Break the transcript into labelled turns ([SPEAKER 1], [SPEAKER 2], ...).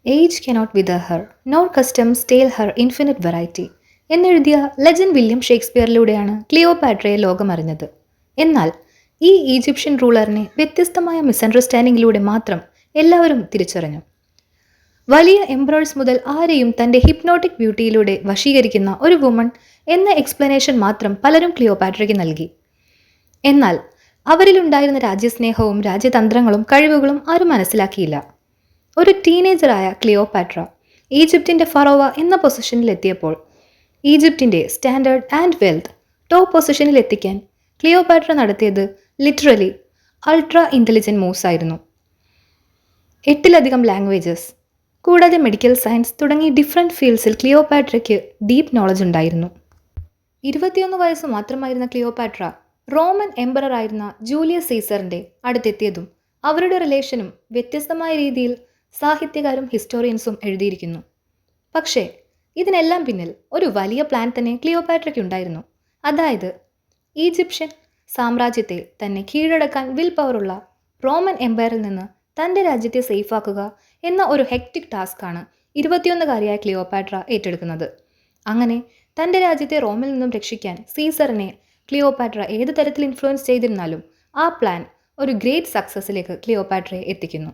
[SPEAKER 1] Age cannot wither her nor customs stale her infinite variety എന്നെഴുതിയ legend William ഷേക്സ്പിയറിലൂടെയാണ് ക്ലിയോപാട്രയെ ലോകമറിഞ്ഞത്. എന്നാൽ ഈ ഈജിപ്ഷ്യൻ റൂളറിനെ വ്യത്യസ്തമായ മിസ്അണ്ടർസ്റ്റാൻഡിങ്ങിലൂടെ മാത്രം എല്ലാവരും തിരിച്ചറിഞ്ഞു. വലിയ എംപറേഴ്സ് മുതൽ ആരെയും തൻ്റെ ഹിപ്നോട്ടിക് ബ്യൂട്ടിയിലൂടെ വശീകരിക്കുന്ന ഒരു വുമൺ എന്ന എക്സ്പ്ലനേഷൻ മാത്രം പലരും ക്ലിയോപാട്രയ്ക്ക് നൽകി. എന്നാൽ അവരിലുണ്ടായിരുന്ന രാജ്യസ്നേഹവും രാജ്യതന്ത്രങ്ങളും കഴിവുകളും ആരും മനസ്സിലാക്കിയില്ല. ഒരു ടീനേജറായ ക്ലിയോപാട്ര ഈജിപ്തിൻ്റെ ഫറോവ എന്ന പൊസിഷനിൽ എത്തിയപ്പോൾ ഈജിപ്തിൻ്റെ സ്റ്റാൻഡേർഡ് ആൻഡ് വെൽത്ത് ടോപ്പ് പൊസിഷനിൽ എത്തിക്കാൻ ക്ലിയോപാട്ര നടത്തിയത് ലിറ്ററലി അൾട്രാ ഇൻ്റലിജൻറ്റ് മൂവ്സ് ആയിരുന്നു. 8 ലാംഗ്വേജസ് കൂടാതെ മെഡിക്കൽ സയൻസ് തുടങ്ങി ഡിഫറെൻറ്റ് ഫീൽഡ്സിൽ ക്ലിയോപാട്രയ്ക്ക് ഡീപ്പ് നോളജ് ഉണ്ടായിരുന്നു. 21 വയസ്സ് മാത്രമായിരുന്ന ക്ലിയോപാട്ര റോമൻ എംപറർ ആയിരുന്ന ജൂലിയസ് സീസറിൻ്റെ അടുത്തെത്തിയതും അവരുടെ റിലേഷനും വ്യത്യസ്തമായ രീതിയിൽ സാഹിത്യകാരും ഹിസ്റ്റോറിയൻസും എഴുതിയിരിക്കുന്നു. പക്ഷേ ഇതിനെല്ലാം പിന്നിൽ ഒരു വലിയ പ്ലാൻ തന്നെ ക്ലിയോപാട്രയ്ക്കുണ്ടായിരുന്നു. അതായത് ഈജിപ്ഷ്യൻ സാമ്രാജ്യത്തെ തന്നെ കീഴടക്കാൻ വിൽ പവറുള്ള റോമൻ എംപയറിൽ നിന്ന് തൻ്റെ രാജ്യത്തെ സേഫാക്കുക എന്ന ഒരു ഹെക്റ്റിക് ടാസ്ക്കാണ് 21-കാരിയായ ക്ലിയോപാട്ര ഏറ്റെടുക്കുന്നത്. അങ്ങനെ തൻ്റെ രാജ്യത്തെ റോമിൽ നിന്നും രക്ഷിക്കാൻ സീസറിനെ ക്ലിയോപാട്ര ഏത് തരത്തിൽ ഇൻഫ്ലുവൻസ് ചെയ്തിരുന്നാലും ആ പ്ലാൻ ഒരു ഗ്രേറ്റ് സക്സസ്സിലേക്ക് ക്ലിയോപാട്രയെ എത്തിക്കുന്നു.